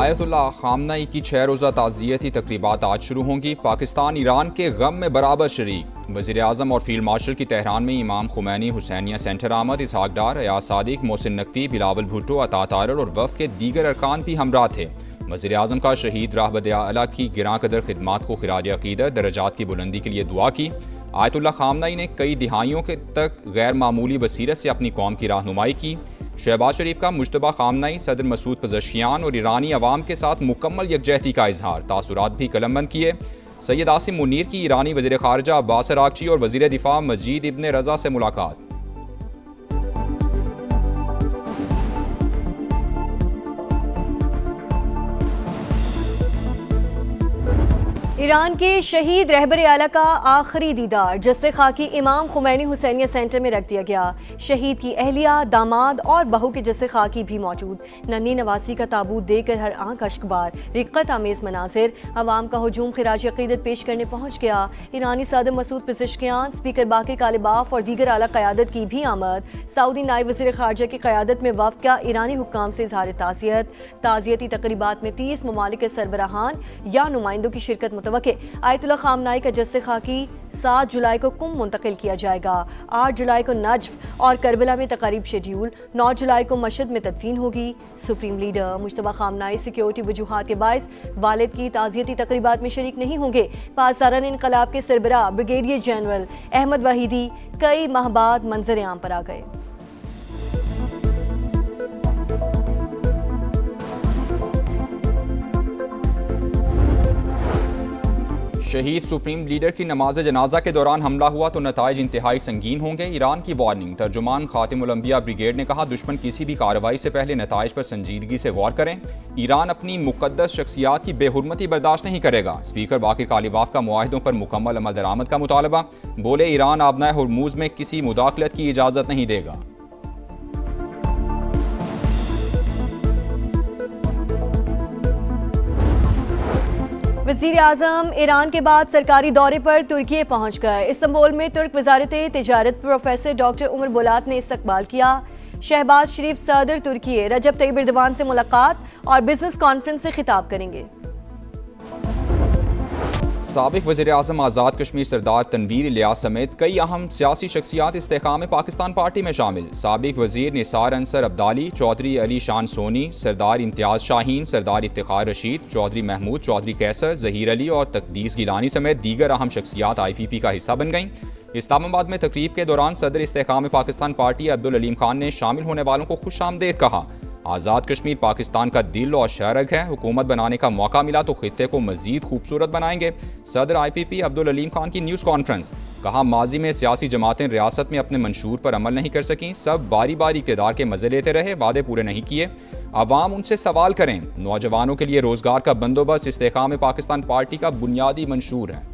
Ayatollah खामनई की 6 रोज़ा ताज़ियती तकरीबात आज शुरू होंगी। पाकिस्तान ईरान के गम में बराबर शरीक। वज़ीर आज़म और फील्ड मार्शल की तेहरान में इमाम खुमैनी, हुसैनिया सेंटर आमद, इसहाक डार, अयाज सादिक, मोहसिन नकवी, बिलावल भुट्टो, अता तारर और वफ़द के दीगर अरकान भी हमरा थे। वज़ीर आज़म का शहीद राहबद आला की गिरां कदर खिदमात को खिराज अक़ीदत, दरजात की बुलंदी के लिए दुआ की। आयतुल्लाह खामनई ने कई दिहाइयों के तक गैर मामूली बसीरत से अपनी कौम की रहनुमाई की। शहबाज शरीफ का मुश्तबा खामनई, सदर मसूद पज़ेश्कियान और ईरानी अवाम के साथ मुकम्मल यकजहती का इजहार, तासुरात भी कलमबंद किए। सैयद आसिम मुनीर की ईरानी वज़ीर ख़ारजा अब्बास अराग़ची और वज़ीर दिफ़ा मजीद इब्न रज़ा से मुलाकात। ईरान के शहीद रहबर आला का आखिरी दीदार जस्से खाकी इमाम खुमैनी हुसैनिया सेंटर में रख दिया गया। शहीद की अहलिया, दामाद और बहू के जस्से खाकी भी मौजूद। नन्ही नवासी का ताबूत देकर हर आंख अश्कबार, रिक्कत आमेज मनाजिर। अवाम का हुजूम खिराज अक़ीदत पेश करने पहुँच गया। ईरानी सदर मसूद पज़ेश्कियान, स्पीकर बाक़िर कालिबाफ और दीगर आला क़यादत की भी आमद। सऊदी नायब वज़ीर ख़ारजा की क़यादत में वफ़द का ईरानी हुक्काम से इज़हार ताज़ियत। ताज़ियती तक़रीबात में 30 ममालिक के सरबराहान या नुमाइंदों की शिरकत आयतुल्लाह खामनई का जस्से खाकी 7 जुलाई को कुम मुंतकिल किया जाएगा। 8 जुलाई को नजफ और करबला में तकारीब शेड्यूल। 9 जुलाई को मशहद में तदफीन होगी। Supreme leader Mujtaba Khamenei security वजूहात के बायस वालिद की ताज़ियती तकरीबात में शरीक नहीं होंगे। पासदारान इनकलाब के सरबराह ब्रिगेडियर जनरल अहमद वहीदी कई माह बाद मंजर आम पर आ गए। शहीद सुप्रीम लीडर की नमाज जनाजा के दौरान हमला हुआ तो नताइज इंतहाई संगीन होंगे। ईरान की वार्निंग। तर्जुमान खातिमुल अंबिया ब्रिगेड ने कहा, दुश्मन किसी भी कार्रवाई से पहले नताइज पर संजीदगी से गौर करें। ईरान अपनी मुकद्दस शख्सियात की बेहुरमती बर्दाश्त नहीं करेगा। स्पीकर बाक़िर कालिबाफ का मुआहिदों पर मुकम्मल अमल दरामद का मुतालबा। बोले, ईरान आबनाए हुर्मुज़ में किसी मुदाखलत की इजाज़त नहीं देगा। वज़ीर आज़म ईरान के बाद सरकारी दौरे पर तुर्की पहुंच गए। इस्तांबुल में तुर्क वज़ारत तिजारत प्रोफेसर डॉक्टर उमर बोलात ने इस्तकबाल किया। शहबाज शरीफ सदर तुर्की रजब तय्यब एर्दोगान से मुलाकात और बिजनेस कॉन्फ्रेंस से खिताब करेंगे। साबिक़ वज़ीर आज़म आज़ाद कश्मीर सरदार तनवीर इलियास समेत कई अहम सियासी शख्सियात इस्तेहकाम पाकिस्तान पार्टी में शामिल। साबिक़ वज़ीर निसार अंसर अब्दाली, चौधरी अली शान सोनी, सरदार इम्तियाज़ शाहीन, सरदार इफ्तिखार रशीद, चौधरी महमूद, चौधरी कैसर, ज़हीर अली और तकदीस गिलानी समेत दीगर अहम शख्सियात IPP का हिस्सा बन गईं। इस्लामाबाद में तकरीब के दौरान सदर इस्तेहकाम पाकिस्तान पार्टी अब्दुल अलीम खान ने शामिल होने वालों को खुशामदीद कहा। आज़ाद कश्मीर पाकिस्तान का दिल और शरग है। हुकूमत बनाने का मौका मिला तो खित्ते को मजीद खूबसूरत बनाएंगे। सदर IPP अब्दुल अलीम खान की न्यूज़ कॉन्फ्रेंस। कहा, माजी में सियासी जमातें रियासत में अपने मंशूर पर अमल नहीं कर सकीं। सब बारी बारी इक़्तिदार के मज़े लेते रहे, वादे पूरे नहीं किए। अवाम उनसे सवाल करें। नौजवानों के लिए रोज़गार का बंदोबस्त इस्तेहकाम पाकिस्तान पार्टी का बुनियादी मंशूर है।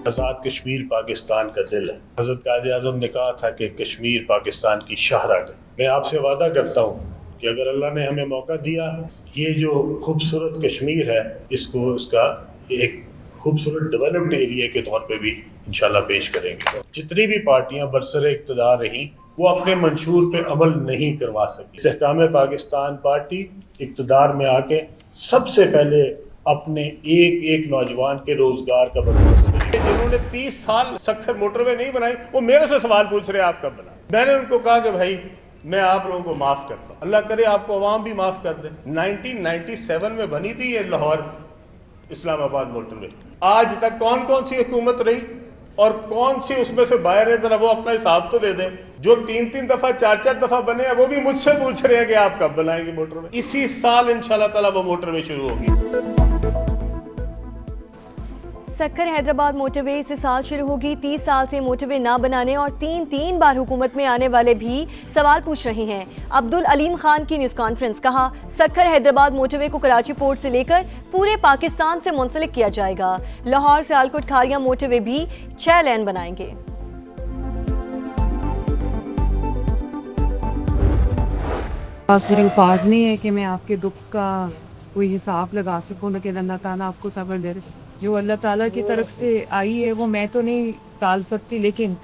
आज़ाद कश्मीर पाकिस्तान का दिल है। हज़रत कायद आज़म ने कहा था कि कश्मीर पाकिस्तान की शाहरग है। मैं आपसे वादा करता हूँ कि अगर अल्लाह ने हमें मौका दिया, ये जो खूबसूरत कश्मीर है, इसको उसका एक खूबसूरत डेवलप्ड एरिया के तौर पे भी इंशाल्लाह पेश करेंगे। जितनी भी पार्टियां बरसरे इक़्तिदार रहीं, वो अपने मंशूर पे अमल नहीं करवा सकी। इस्तेहकाम पाकिस्तान पार्टी इक़्तिदार में आके सबसे पहले अपने एक एक नौजवान के रोजगार का बंदोबस्त करें। जिन्होंने 30 साल सक्खर मोटरवे नहीं बनाई, वो मेरे से सवाल पूछ रहे आप कब बना। मैंने उनको कहा कि भाई मैं आप लोगों को माफ करता हूं, अल्लाह करे आपको अवाम भी माफ कर दे। 1997 में बनी थी ये लाहौर इस्लामाबाद मोटरवे। आज तक कौन कौन सी हुकूमत रही और कौन सी उसमें से बाहर है, जरा वो अपना हिसाब तो दे दें। जो 3-3 दफा 4-4 दफा बने हैं, वो भी मुझसे पूछ रहे हैं कि आप कब बनाएंगे मोटरवे। इसी साल इंशाल्लाह ताला वो मोटरवे शुरू होगी। सक्खर हैदराबाद मोटरवे इस साल शुरू होगी। 30 साल से मोटरवे ना बनाने और 3 बार हुकूमत में आने वाले भी सवाल पूछ रहे हैं। अब्दुल अलीम खान की न्यूज़ कॉन्फ्रेंस। कहा, सक्खर हैदराबाद मोटरवे को कराची पोर्ट से लेकर पूरे पाकिस्तान से मुंसलिक किया जाएगा। लाहौर से आलकोट खारिया मोटरवे भी 6 लेन बनाएंगे। पास मेरे अल्फाज नहीं है कि मैं आपके दुख का कोई हिसाब लगा सकूं, लेकिन अल्लाह ताला आपको सब्र दे। जो अल्लाह ताला की तरफ से आई है वो मैं तो नहीं टाल सकती, लेकिन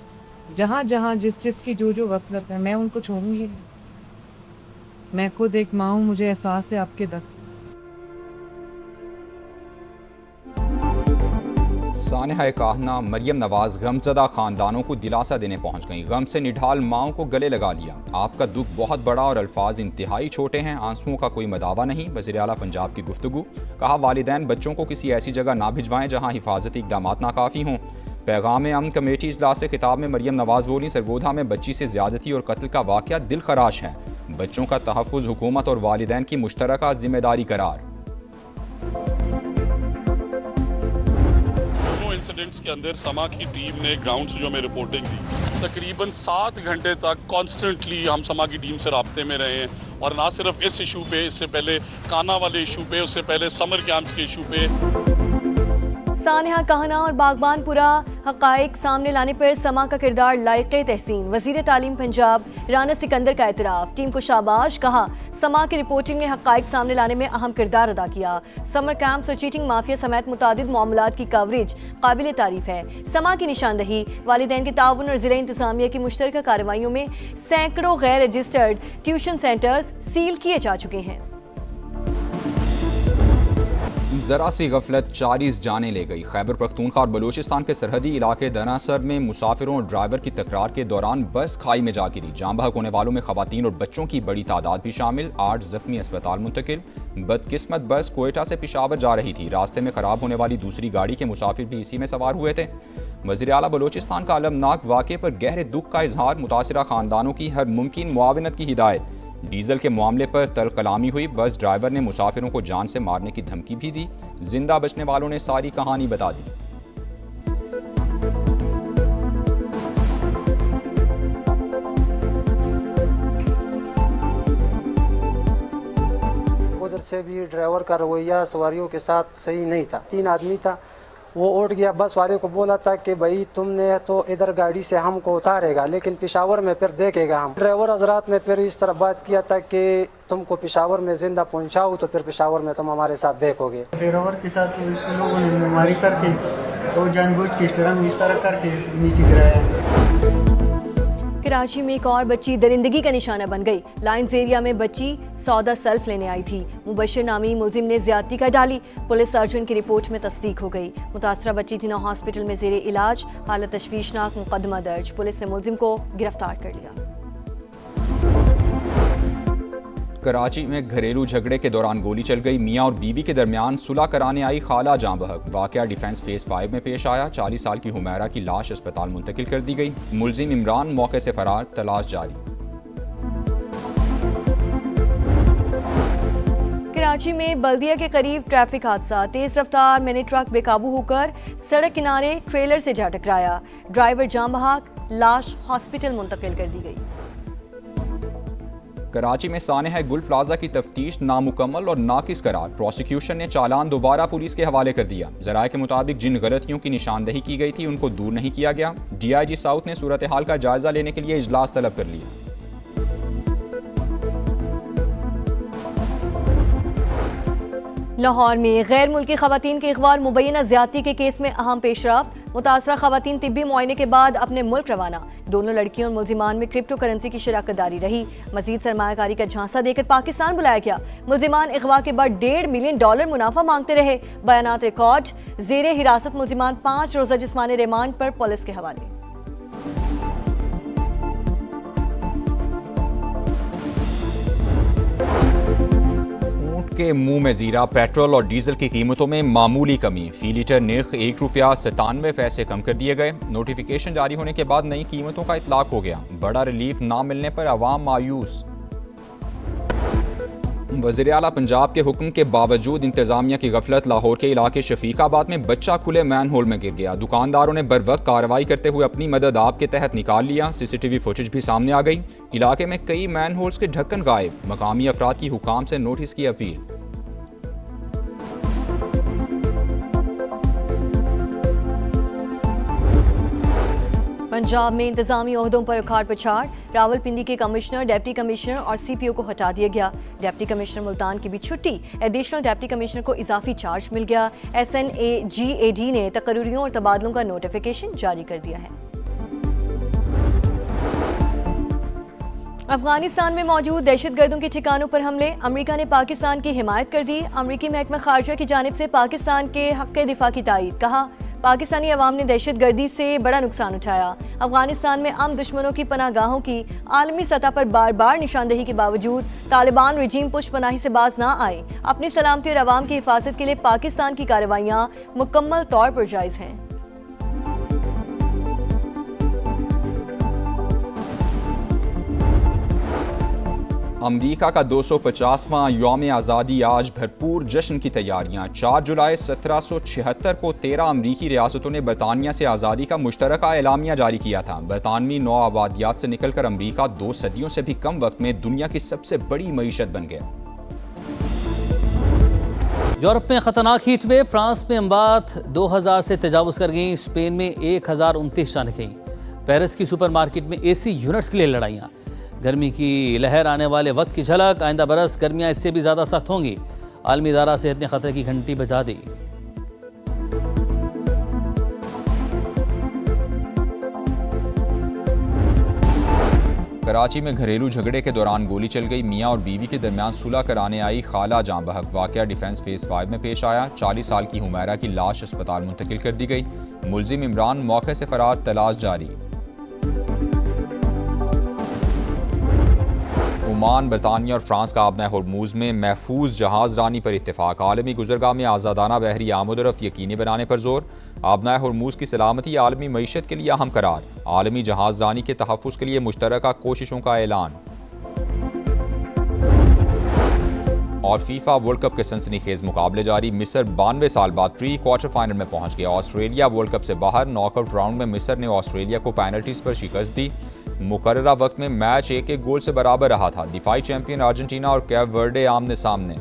जहाँ जहाँ जिस की जो गफलत है मैं उनको छोड़ूंगी नहीं। मैं खुद एक माँ हूँ, मुझे एहसास है आपके दर्द। सानिहा काहना मरियम नवाज गमजदा खानदानों को दिलासा देने पहुंच गईं। गम से निढाल माओं को गले लगा लिया। आपका दुख बहुत बड़ा और अल्फाज इंतहाई छोटे हैं, आंसुओं का कोई मदावा नहीं। वज़ीर आला पंजाब की गुफ्तगू। कहा वालिदैन बच्चों को किसी ऐसी जगह ना भिजवाएं जहां हिफाजती इक़दामात नाकाफ़ी हों। पैगाम अमन कमेटी इजलास से खिताब में मरियम नवाज बोली, सरगोधा में बच्ची से ज्यादती और कत्ल का वाक़या दिल खराश है। बच्चों का तहफ़्फ़ुज़ हुकूमत और वालिदैन की मुश्तरका जिम्मेदारी करार। इंसिडेंट्स के अंदर समा की टीम ने ग्राउंड से जो हमें रिपोर्टिंग दी, तकरीबन 7 घंटे तक कॉन्स्टेंटली हम समा की टीम से राब्ते में रहे हैं। और ना सिर्फ इस इशू पे, इससे पहले काना वाले इशू पे, उससे पहले समर कैंप्स के इशू पे। सानिहा कहना और बागबानपुरा हक़ाइक़ सामने लाने पर समा का किरदार लायक़े तहसीन। वज़ीर तालीम पंजाब राना सिकंदर का एतराफ़। टीम को शाबाश। कहा समा की रिपोर्टिंग ने हक़ाइक़ सामने लाने में अहम किरदार अदा किया। समर कैंप्स और चीटिंग माफिया समेत मुतादिद मामलात की कवरेज काबिल तारीफ है। समा की निशानदही वालिदैन के ताउन और ज़िला इंतज़ामिया की मुश्तरका कार्रवाइयों में सैकड़ों गैर रजिस्टर्ड ट्यूशन सेंटर्स सील किए जा चुके हैं। जरा सी गफलत 40 जाने ले गई। खैबर पख्तूनख्वा और बलूचिस्तान के सरहदी इलाके दनासर में मुसाफिरों और ड्राइवर की तकरार के दौरान बस खाई में जा गिरी। जान बहक होने वालों में खवातीन और बच्चों की बड़ी तादाद भी शामिल। 8 जख्मी अस्पताल मुंतकिल। बदकिस्मत बस कोयटा से पेशावर जा रही थी। रास्ते में खराब होने वाली दूसरी गाड़ी के मुसाफिर भी इसी में सवार हुए थे। वज़ीर आला बलूचिस्तान का अलमनाक वाक़े पर गहरे दुख का इजहार। मुतासिरा खानदानों की हर मुमकिन मुआवनत की हिदायत। डीजल के मामले पर तल कलामी हुई। बस ड्राइवर ने मुसाफिरों को जान से मारने की धमकी भी दी। जिंदा बचने वालों ने सारी कहानी बता दी। उधर से भी ड्राइवर का रवैया सवारियों के साथ सही नहीं था। 3 आदमी था, वो उठ गया। बस वाले को बोला था कि भाई तुमने तो इधर गाड़ी से हमको उतारेगा, लेकिन पेशावर में फिर देखेगा हम। ड्राइवर हजरात ने फिर इस तरह बात किया था कि तुमको पेशावर में जिंदा पहुंचाऊं तो फिर पेशावर में तुम हमारे साथ देखोगे। ड्राइवर के साथ इस लोगों ने बीमारी करके तो जानबूझ के इस तरह करके नीचे गिराया। कराची में एक और बच्ची दरिंदगी का निशाना बन गई। लाइंस एरिया में बच्ची सौदा सेल्फ लेने आई थी। मुबशिर नामी मुलजिम ने ज्यादती कर डाली। पुलिस सर्जन की रिपोर्ट में तस्दीक हो गई। मुतासरा बच्ची जिना हॉस्पिटल में जेरे इलाज। हालत तशवीशनाक। मुकदमा दर्ज। पुलिस ने मुलजिम को गिरफ्तार कर लिया। कराची में घरेलू झगड़े के दौरान गोली चल गई। मियां और बीवी के दरमियान सुलह कराने आई खाला जां बहक। वाकया डिफेंस फेज 5 में पेश आया। 40 साल की हुमैरा की लाश अस्पताल मुंतकिल कर दी गई। मुलजिम इमरान मौके से फरार। तलाश जारी। कराची में बल्दिया के करीब ट्रैफिक हादसा। तेज रफ्तार मिनी ट्रक बेकाबू होकर सड़क किनारे ट्रेलर से जा टकराया। ड्राइवर जां बहक। लाश हॉस्पिटल मुंतकिल कर दी गई। कराची में सानिहा गुल प्लाजा की तफ्तीश नामुकम्मल और नाकिस करार। प्रोसिक्यूशन ने चालान दोबारा पुलिस के हवाले कर दिया। जराये के मुताबिक जिन गलतियों की निशानदही की गई थी उनको दूर नहीं किया गया। DIG साउथ ने सूरत हाल का जायजा लेने के लिए इजलास तलब कर लिया। लाहौर में गैर मुल्की खवातीन के इगवा और मुबैना ज्यादती के केस में अहम पेशरफ्त। मुतासरा खवातीन तिब्बी मुआयने के बाद अपने मुल्क रवाना। दोनों लड़कियों और मुलजिमान में क्रिप्टो करेंसी की शराकतदारी रही। मजीद सरमायाकारी का झांसा देकर पाकिस्तान बुलाया गया। मुलजिमान इगवा के बाद $1.5 मिलियन मुनाफा मांगते रहे। बयानात रिकॉर्ड। जेरे हिरासत मुलजिमान 5 रोजा जिस्मानी रिमांड पर पुलिस के हवाले। के मुंह में जीरा। पेट्रोल और डीजल की कीमतों में मामूली कमी। फी लीटर निर्ख ₹1.97 कम कर दिए गए। नोटिफिकेशन जारी होने के बाद नई कीमतों का इतलाक हो गया। बड़ा रिलीफ ना मिलने पर अवाम मायूस। वज़ीर आला पंजाब के हुक्म के बावजूद इंतजामिया की गफलत। लाहौर के इलाके शफीकाबाद में बच्चा खुले मैन होल में गिर गया। दुकानदारों ने बरवक्त कार्रवाई करते हुए अपनी मदद आप के तहत निकाल लिया। CCTV फुटेज भी सामने आ गई। इलाके में कई मैन होल्स के ढक्कन गायब। मकामी अफराद की हुकाम से नोटिस की अपील। पंजाब में इंतजामी ओहदों पर उखाड़ पछाड़, रावलपिंडी के कमिश्नर, डिप्टी कमिश्नर और सीपीओ को हटा दिया गया। डिप्टी कमिश्नर मुल्तान की भी छुट्टी, एडिशनल डिप्टी कमिश्नर को इजाफी चार्ज मिल गया। SNAGAD ने तकर्रियों और तबादलों का नोटिफिकेशन जारी कर दिया है। अफगानिस्तान में मौजूद दहशतगर्दों के ठिकानों पर हमले, अमेरिका ने पाकिस्तान की हिमायत कर दी। अमेरिकी महकमा खारजा की जानिब से पाकिस्तान के हक़ दिफा की तायीद, कहा पाकिस्तानी अवाम ने दहशतगर्दी से बड़ा नुकसान उठाया। अफगानिस्तान में आम दुश्मनों की पनाहगाहों की आलमी सतह पर बार बार निशानदेही के बावजूद तालिबान रजीम पुष्पनाही से बाज ना आए। अपनी सलामती और अवाम की हिफाजत के लिए पाकिस्तान की कार्रवाइयाँ मुकम्मल तौर पर जायज़ हैं। अमरीका का 250वां यौम आज़ादी आज भरपूर जश्न की तैयारियां। 4 जुलाई 1776 को 13 अमरीकी रियासतों ने बरतानिया से आज़ादी का मुश्तरका एलामिया जारी किया था। बरतानवी नौ आबादियात से निकलकर अमरीका 2 सदियों से भी कम वक्त में दुनिया की सबसे बड़ी मईशत बन गया। यूरोप में खतरनाक हीट वेव, फ्रांस में अमवात 2000 से तजावुज़ कर गई, स्पेन में 1029 जान गई। पेरिस की सुपरमार्केट में AC यूनिट्स के लिए लड़ाइयाँ। गर्मी की लहर आने वाले वक्त की झलक, आइंदा बरस गर्मियाँ इससे भी ज़्यादा सख्त होंगी। आलमी इदारा सेहत ने खतरे की घंटी बजा दी। कराची में घरेलू झगड़े के दौरान गोली चल गई, मियां और बीवी के दरमियान सुलह कराने आई खाला जां बहक। वाकया डिफेंस फेज 5 में पेश आया। 40 साल की हुमैरा की लाश अस्पताल मुंतकिल कर दी गई। मुलजिम इमरान मौके से फरार, तलाश जारी। ओमान, बरतानिया और फ्रांस का आबना होर्मुज़ में महफूज जहाज़ रानी पर इत्तेफाक। आलमी गुजरगाह में आज़ादाना बहरी आमद-ओ-रफ्त यकीनी बनाने पर जोर। आबना होर्मुज़ की सलामती आलमी मईशत के लिए अहम करार। आलमी जहाज़ रानी के तहफ़्फ़ुज़ के लिए मुश्तरका कोशिशों का ऐलान। और फीफा वर्ल्ड कप के सनसनीखेज मुकाबले जारी। मिस्र 92 साल बाद प्री क्वार्टर फाइनल में पहुंच गया। ऑस्ट्रेलिया वर्ल्ड कप से बाहर। नॉकआउट राउंड में मिस्र ने ऑस्ट्रेलिया को पेनल्टीज पर शिकस्त दी। मुकर्ररा वक्त में मैच 1-1 गोल से बराबर रहा था। दिफाई चैंपियन अर्जेंटीना और कैप वर्डे आमने सामने।